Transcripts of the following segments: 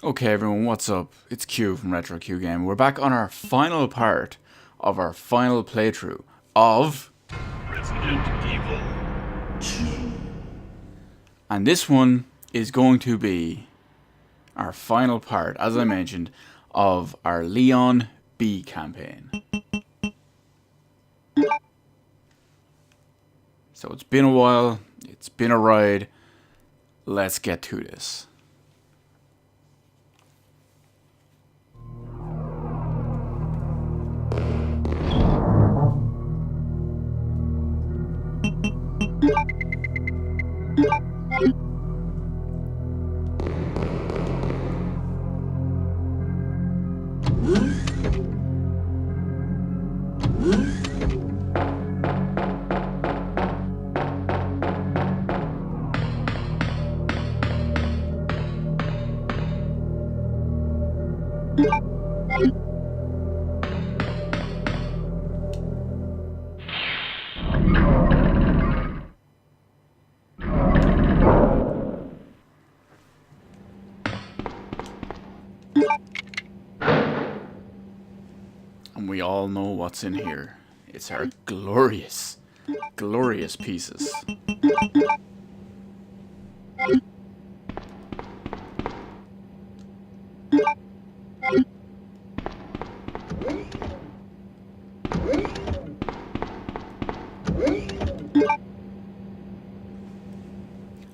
Okay, everyone, what's up? It's Q from Retro Q Game. We're back on our final part of our final playthrough of Resident Evil 2. and this one is going to be our final part, as I mentioned, of our Leon B campaign. So it's been a while, it's been a ride. Let's get to this. And we all know what's in here. It's our glorious, glorious pieces.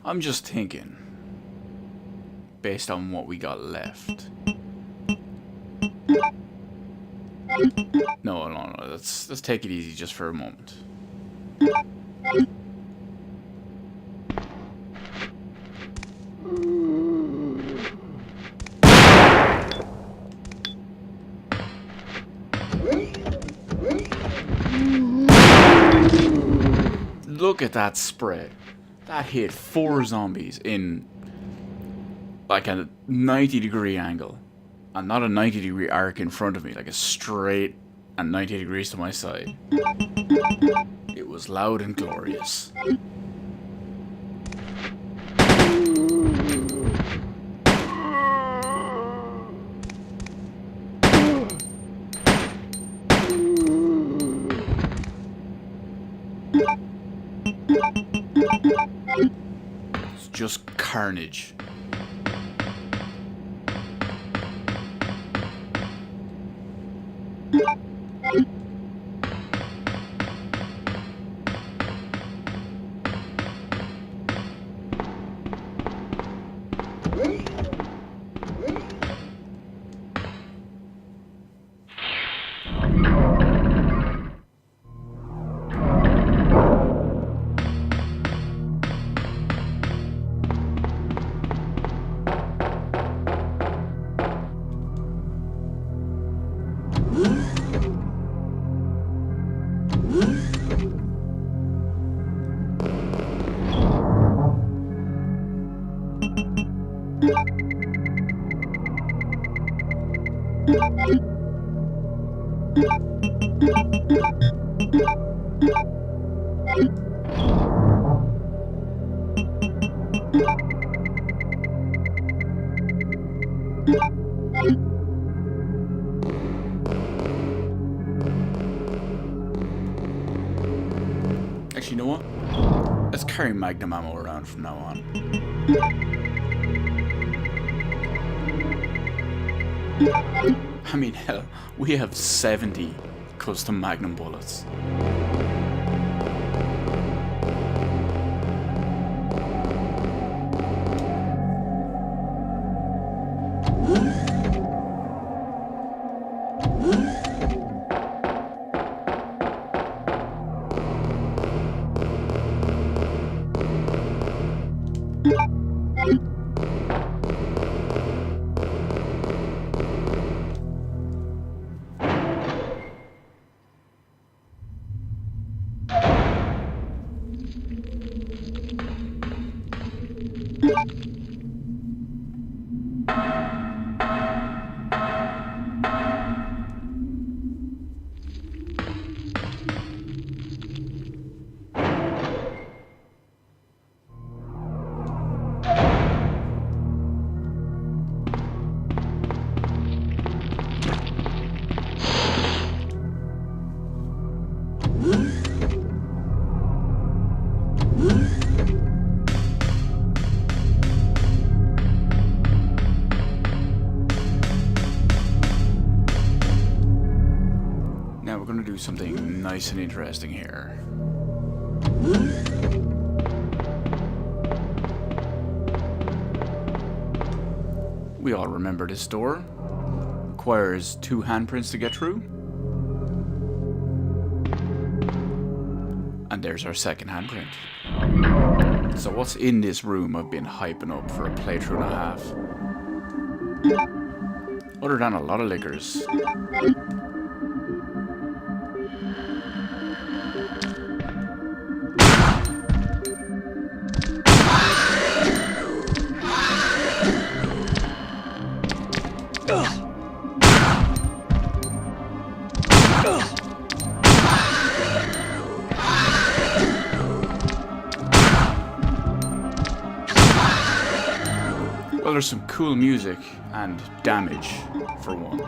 I'm just thinking, based on what we got left. No, let's take it easy just for a moment. Look at that spread. That hit 4 zombies in like a 90-degree angle. And not a 90-degree arc in front of me, like a straight and 90 degrees to my side. It was loud and glorious. It's just carnage. Actually, you know what? Let's carry Magnum ammo around from now on. I mean, hell, we have 70 custom Magnum bullets. something nice and interesting here. We all remember this door. Requires 2 handprints to get through. And there's our second handprint. So what's in this room I've been hyping up for a playthrough and a half? Other than a lot of liquors. Well, there's some cool music and damage, for one.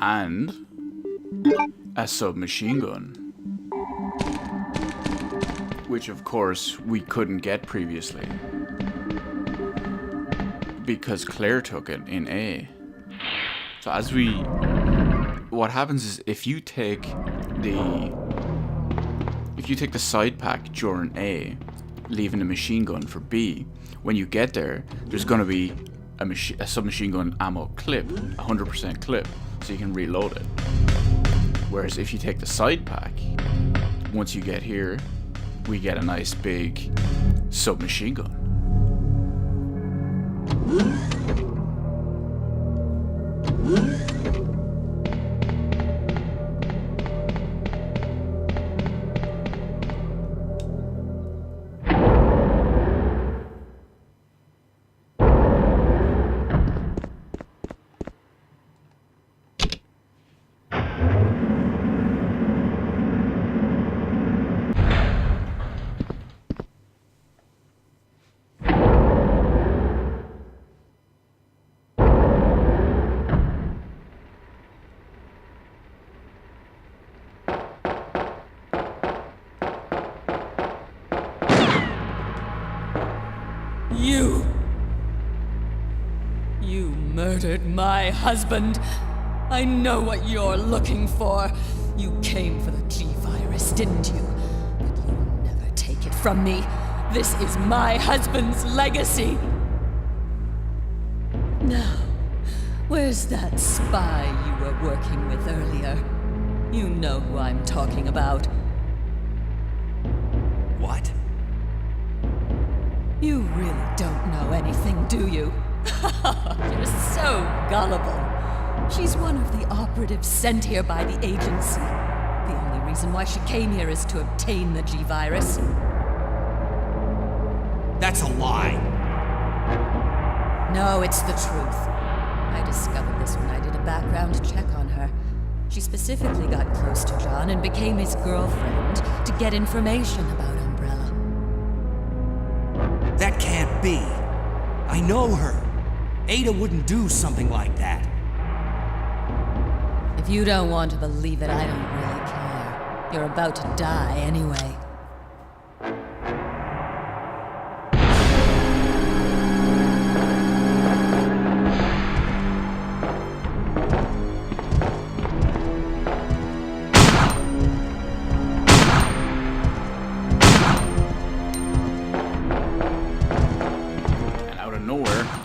And a submachine gun. Which, of course, we couldn't get previously. Because Claire took it in A. So what happens is if you take the side pack during A, leaving the machine gun for B, when you get there, there's going to be a submachine gun ammo clip, 100% clip, so you can reload it. Whereas if you take the side pack, once you get here, we get a nice big submachine gun. You murdered my husband. I know what you're looking for. You came for the G-Virus, didn't you? But you'll never take it from me. This is my husband's legacy. Now, where's that spy you were working with earlier? You know who I'm talking about. What? You really don't know anything, do you? You're so gullible. She's one of the operatives sent here by the agency. The only reason why she came here is to obtain the G-Virus. That's a lie. No, it's the truth. I discovered this when I did a background check on her. She specifically got close to John and became his girlfriend to get information about Umbrella. That can't be. I know her. Ada wouldn't do something like that. If you don't want to believe it, I don't really care. You're about to die anyway.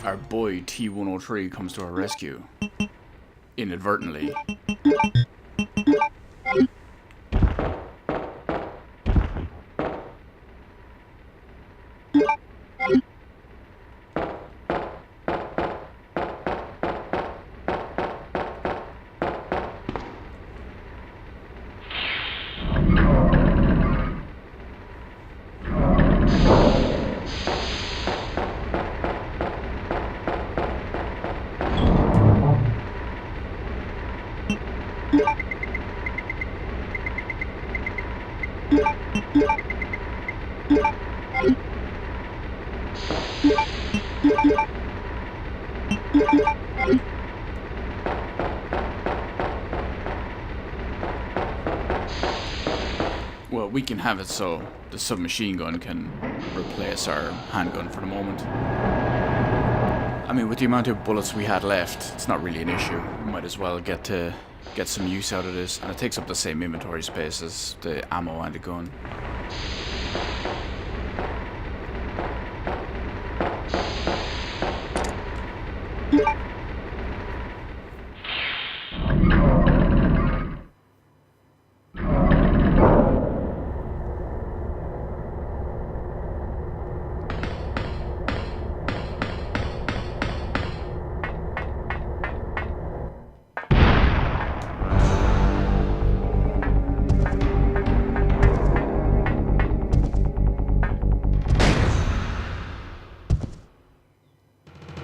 Our boy T-103 comes to our rescue. Inadvertently. Well, we can have it so the submachine gun can replace our handgun for the moment. I mean, with the amount of bullets we had left, it's not really an issue. We might as well get some use out of this, and it takes up the same inventory space as the ammo and the gun.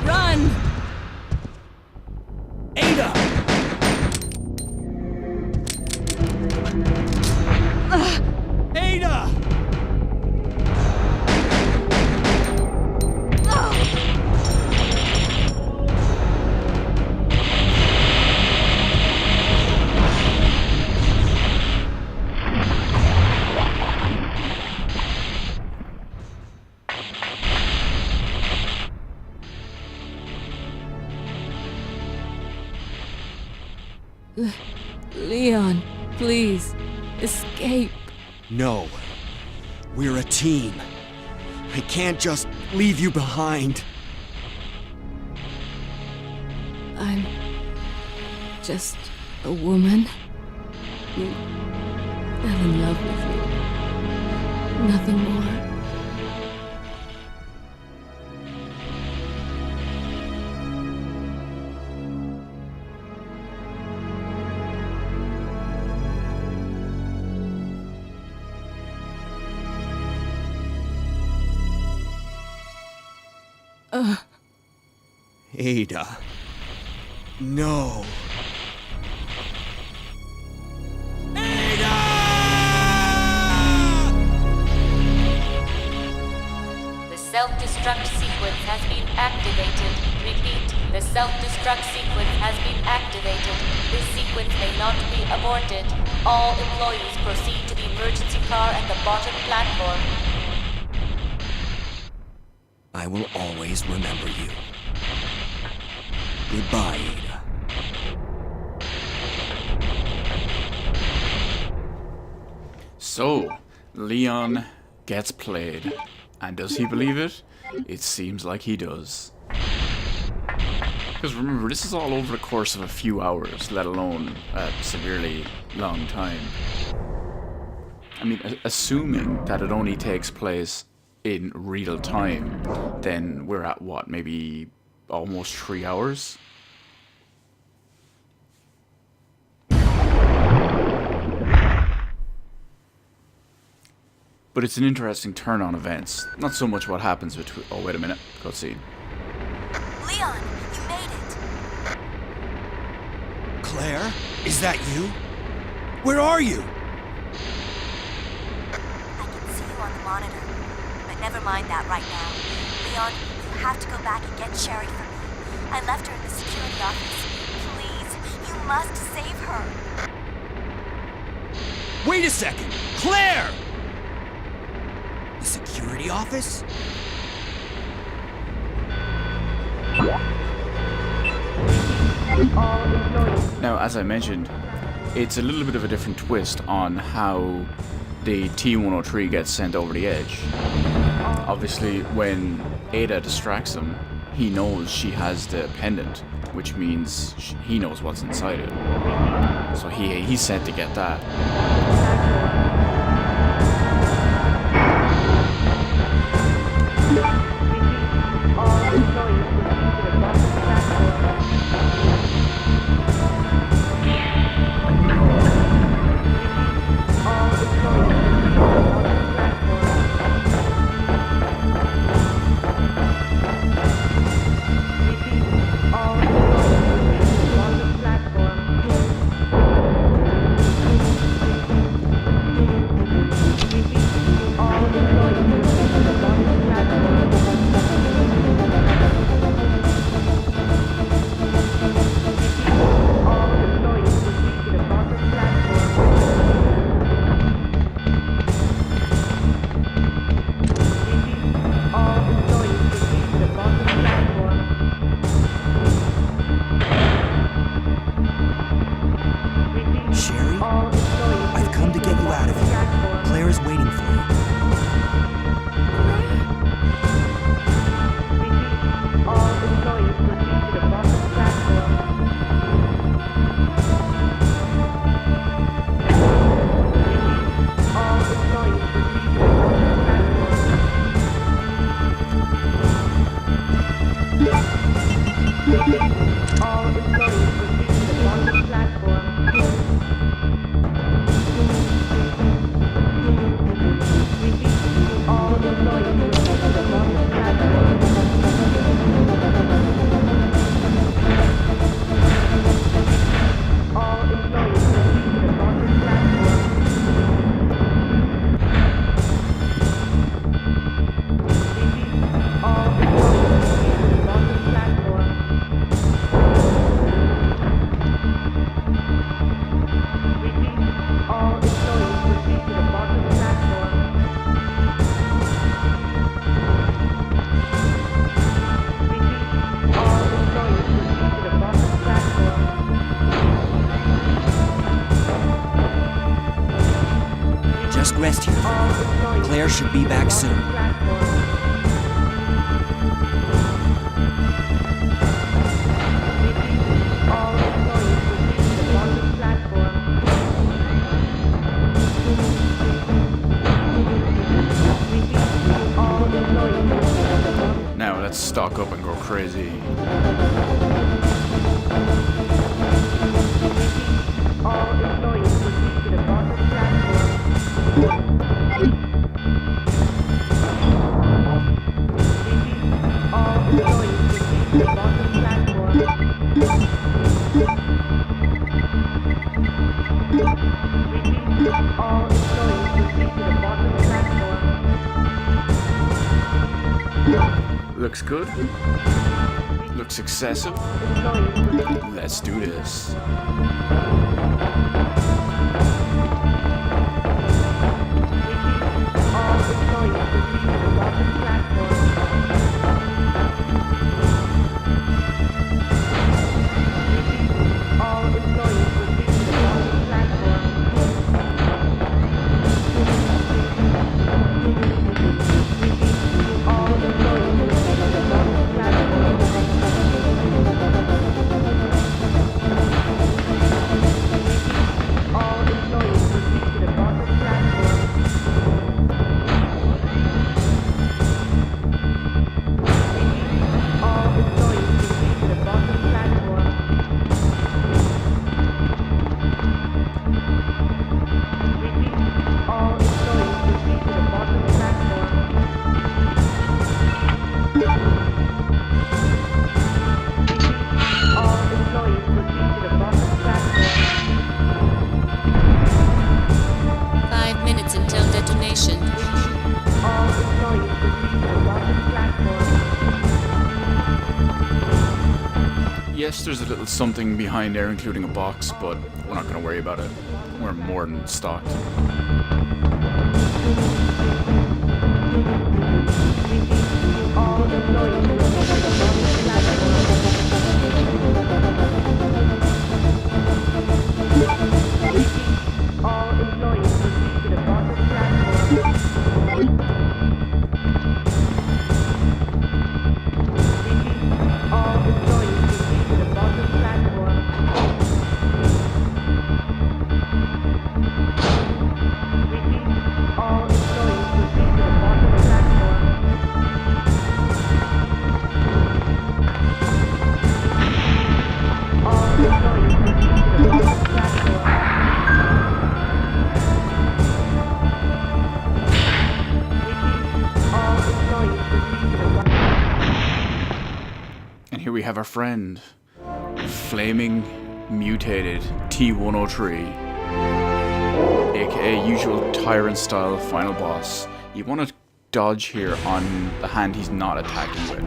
Run! Ada! Ada! Leon, please, escape. No. We're a team. I can't just leave you behind. I'm just a woman who fell in love with you. Nothing more. Ada. No. The self-destruct sequence has been activated. Repeat, the self-destruct sequence has been activated. This sequence may not be aborted. All employees proceed to the emergency car at the bottom platform. I will always remember you. Goodbye, Ada. So, Leon gets played. And does he believe it? It seems like he does. Because remember, this is all over the course of a few hours, let alone a severely long time. I mean, assuming that it only takes place in real time, then we're at what, maybe almost 3 hours? But it's an interesting turn on events. Not so much what happens between... Oh, wait a minute. Cutscene. Leon, you made it. Claire? Is that you? Where are you? I can see you on the monitor. But never mind that right now. Leon, you have to go back and get Sherry for me. I left her in the security office. Please, you must save her. Wait a second! Claire! The security office? Now, as I mentioned, it's a little bit of a different twist on how the T-103 gets sent over the edge. Obviously, when Ada distracts him, he knows she has the pendant, which means he knows what's inside it. So he's sent to get that. Just rest here. Claire should be back soon. Now let's stock up and go crazy. Looks good. Looks excessive. Let's do this. Yes, there's a little something behind there, including a box, but we're not going to worry about it. We're more than stocked. Here we have our friend, Flaming Mutated T-103, aka usual Tyrant style final boss. You want to dodge here on the hand he's not attacking with.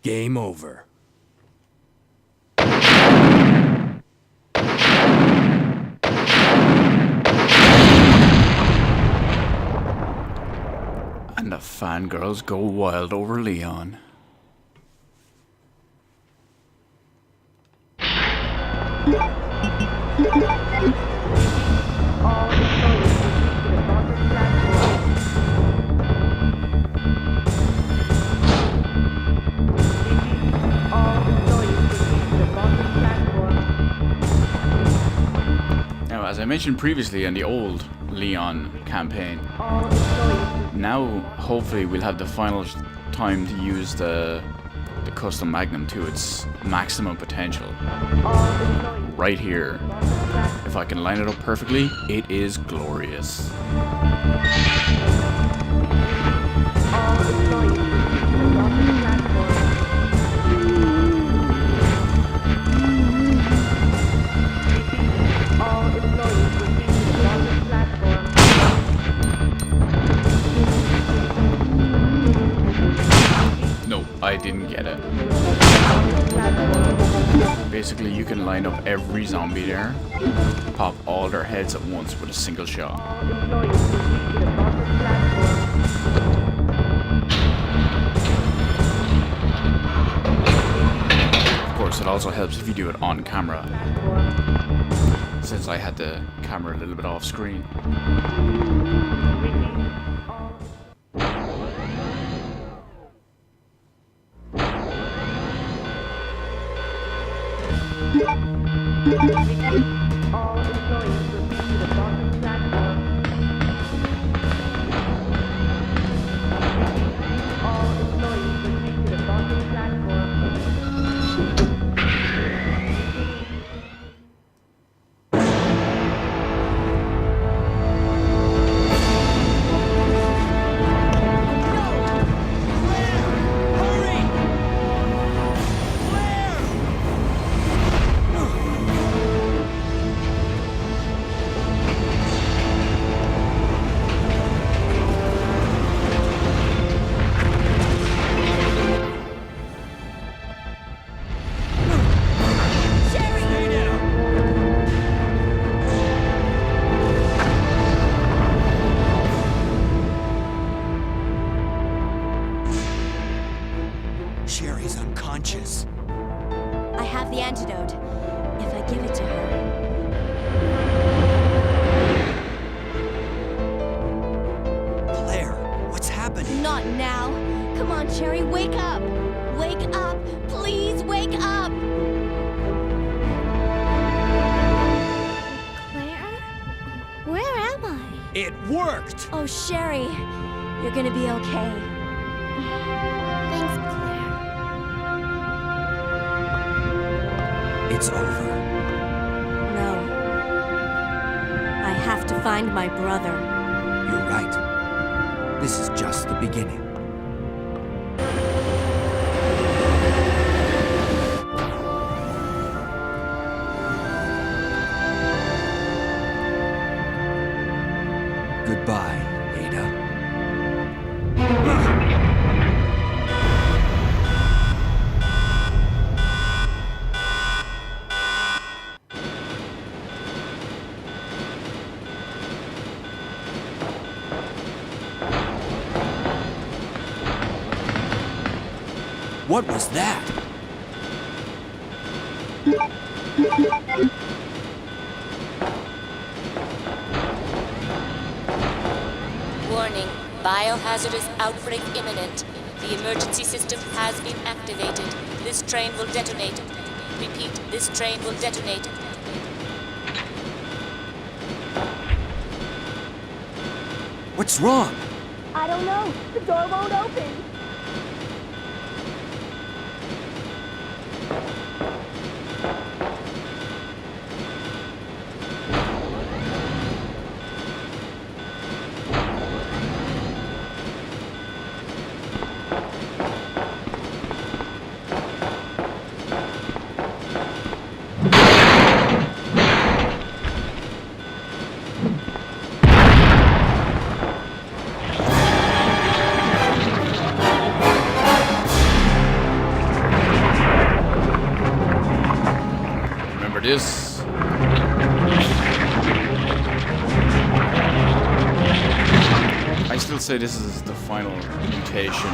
Game over. And the fangirls go wild over Leon. Now, as I mentioned previously in the old Leon campaign, now hopefully we'll have the final time to use the custom Magnum to its maximum potential. Right here. If I can line it up perfectly, it is glorious. line up every zombie there, pop all their heads at once with a single shot. Of course, it also helps if you do it on camera, since I had the camera a little bit off screen. Sherry's unconscious. I have the antidote. If I give it to her. Claire, what's happening? Not now. Come on, Cherry, wake up. Wake up. Please wake up. Claire? Where am I? It worked! Oh, Sherry, you're gonna be okay. Thanks, Claire. It's over. No. I have to find my brother. You're right. This is just the beginning. Goodbye, Ada. What was that? Warning, biohazardous outbreak imminent. The emergency system has been activated. This train will detonate. Repeat, this train will detonate. What's wrong? I don't know. The door won't open. This. I still say this is the final mutation,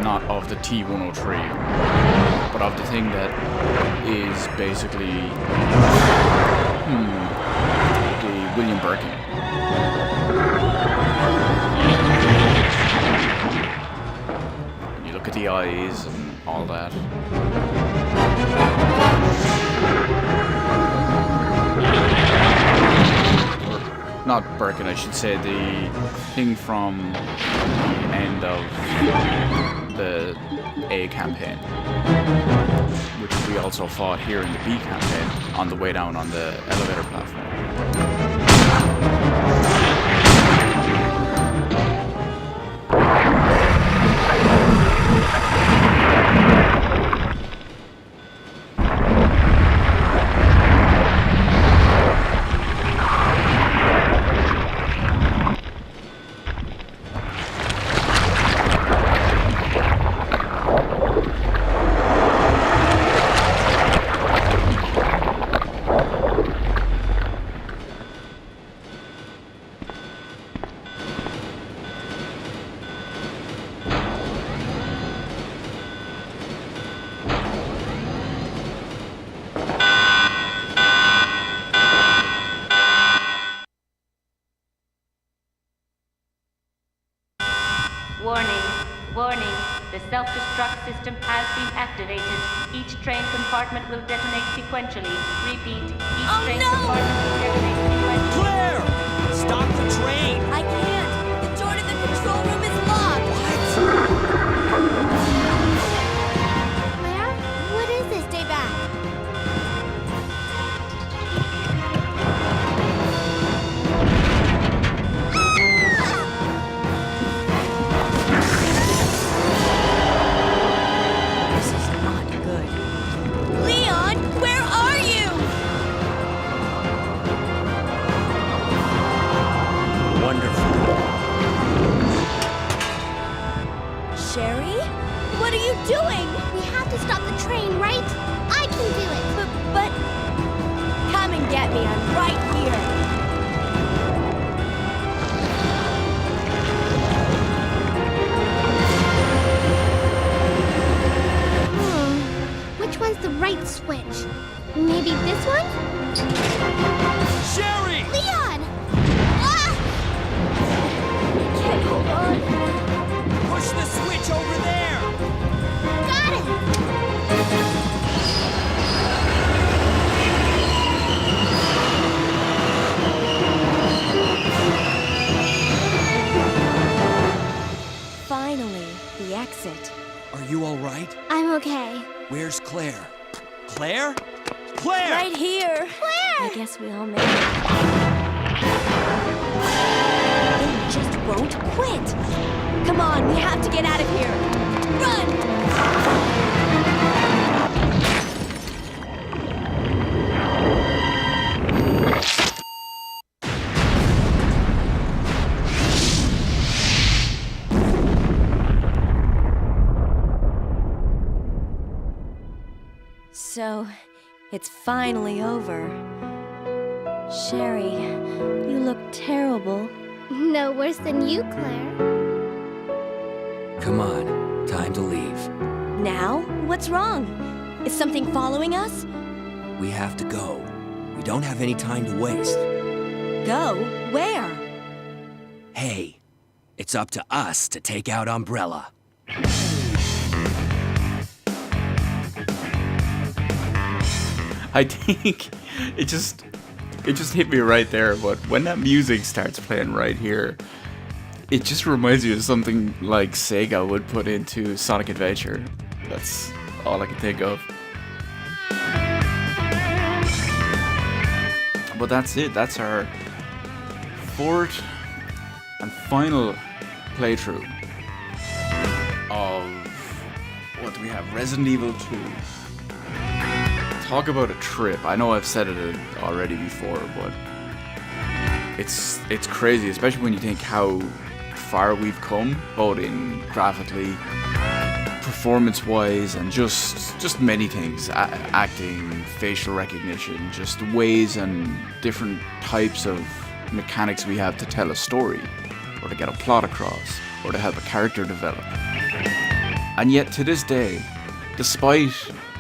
not of the T-103, but of the thing that is basically the William Birkin. You look at the eyes and all that. Not Birkin, I should say, the thing from the end of the A campaign, which we also fought here in the B campaign on the way down on the elevator platform. Warning. Warning. The self-destruct system has been activated. Each train compartment will detonate sequentially. Repeat. Each train compartment will detonate sequentially. Claire! Stop the train! I can't. The door to the control room is locked. Claire? What is this? Stay back. This is not good. Leon, where are you? Wonderful. Sherry? What are you doing? We have to stop the train, right? I can do it. But come and get me. I'm right here. Which one's the right switch? Maybe this one? Sherry! Leon! Ah! Can't hold on. Push the switch over there! Got it! Finally, the exit. Are you all right? I'm okay. Where's Claire? Claire? Claire! Right here. Claire! I guess we all made it. They just won't quit. Come on, we have to get out of here. Run! So, it's finally over. Sherry, you look terrible. No worse than you, Claire. Come on, time to leave. Now? What's wrong? Is something following us? We have to go. We don't have any time to waste. Go? Where? Hey, it's up to us to take out Umbrella. I think it just hit me right there, but when that music starts playing right here, it just reminds me of something like Sega would put into Sonic Adventure. That's all I can think of. But that's it. That's our fourth and final playthrough of, what do we have? Resident Evil 2. Talk about a trip. I know I've said it already before, but it's crazy, especially when you think how far we've come, both in graphically, performance-wise, and just many things. Acting, facial recognition, just ways and different types of mechanics we have to tell a story, or to get a plot across, or to help a character develop. And yet, to this day, despite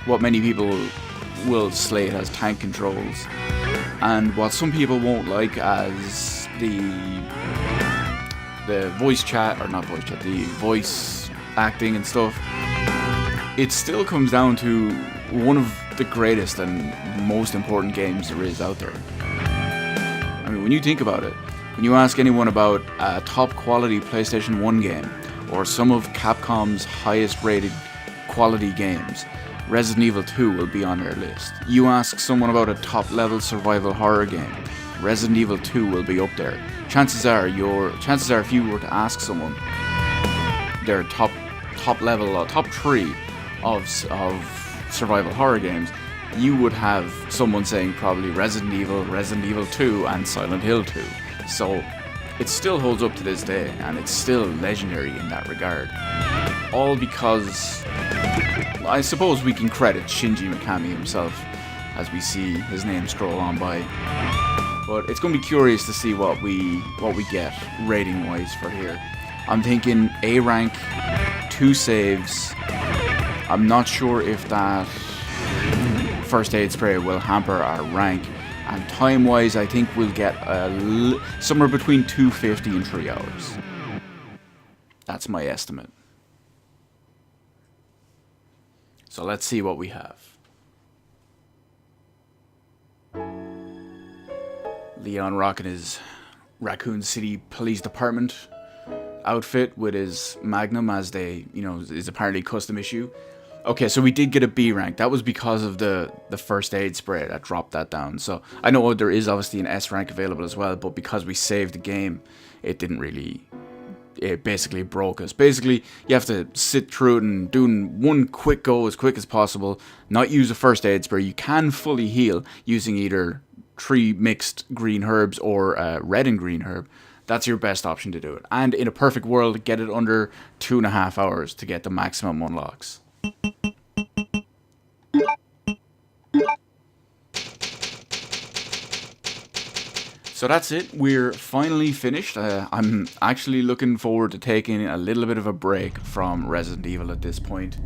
what many people will slate as tank controls, and what some people won't like as the voice chat, or not voice chat, the voice acting and stuff, it still comes down to one of the greatest and most important games there is out there. I mean, when you think about it, when you ask anyone about a top quality PlayStation 1 game, or some of Capcom's highest rated quality games, Resident Evil 2 will be on their list. You ask someone about a top level survival horror game, Resident Evil 2 will be up there. Chances are if you were to ask someone their top level or top 3 of survival horror games, you would have someone saying probably Resident Evil 2 and Silent Hill 2. So it still holds up to this day, and it's still legendary in that regard. All because I suppose we can credit Shinji Mikami himself as we see his name scroll on by. But it's going to be curious to see what we get rating wise for here. I'm thinking A rank, 2 saves. I'm not sure if that first aid spray will hamper our rank. And time wise, I think we'll get somewhere between 250 and 3 hours. That's my estimate. So let's see what we have. Leon rocking his Raccoon City Police Department outfit with his Magnum, as they, is apparently custom issue. Okay, so we did get a B rank. That was because of the first aid spray that dropped that down. So I know there is obviously an S rank available as well, but because we saved the game, it didn't really... It basically broke us. Basically, you have to sit through it and do one quick go as quick as possible, not use a first aid spray. You can fully heal using either 3 mixed green herbs or red and green herb. That's your best option to do it. And in a perfect world, get it under 2.5 hours to get the maximum unlocks. So that's it, we're finally finished. I'm actually looking forward to taking a little bit of a break from Resident Evil at this point.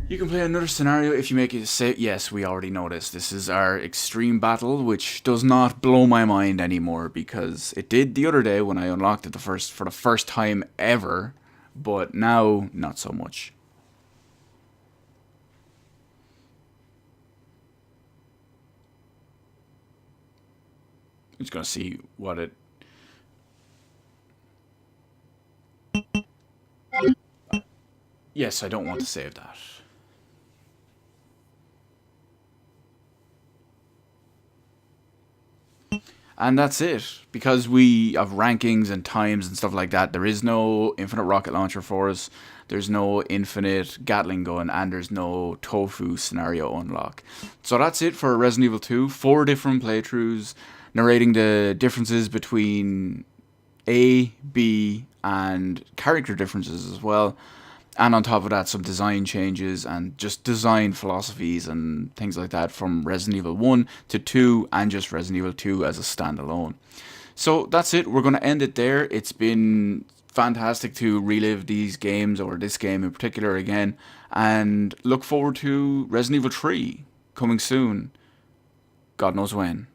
You can play another scenario if you make it safe. Yes, we already know this. This is our extreme battle, which does not blow my mind anymore, because it did the other day when I unlocked it for the first time ever, but now not so much. I'm just gonna see what it... Yes, I don't want to save that. And that's it. Because we have rankings and times and stuff like that, there is no infinite rocket launcher for us, there's no infinite Gatling gun, and there's no tofu scenario unlock. So that's it for Resident Evil 2. 4 different playthroughs, narrating the differences between A, B, and character differences as well. And on top of that, some design changes and just design philosophies and things like that from Resident Evil 1 to 2 and just Resident Evil 2 as a standalone. So that's it. We're going to end it there. It's been fantastic to relive these games, or this game in particular again, and look forward to Resident Evil 3 coming soon. God knows when.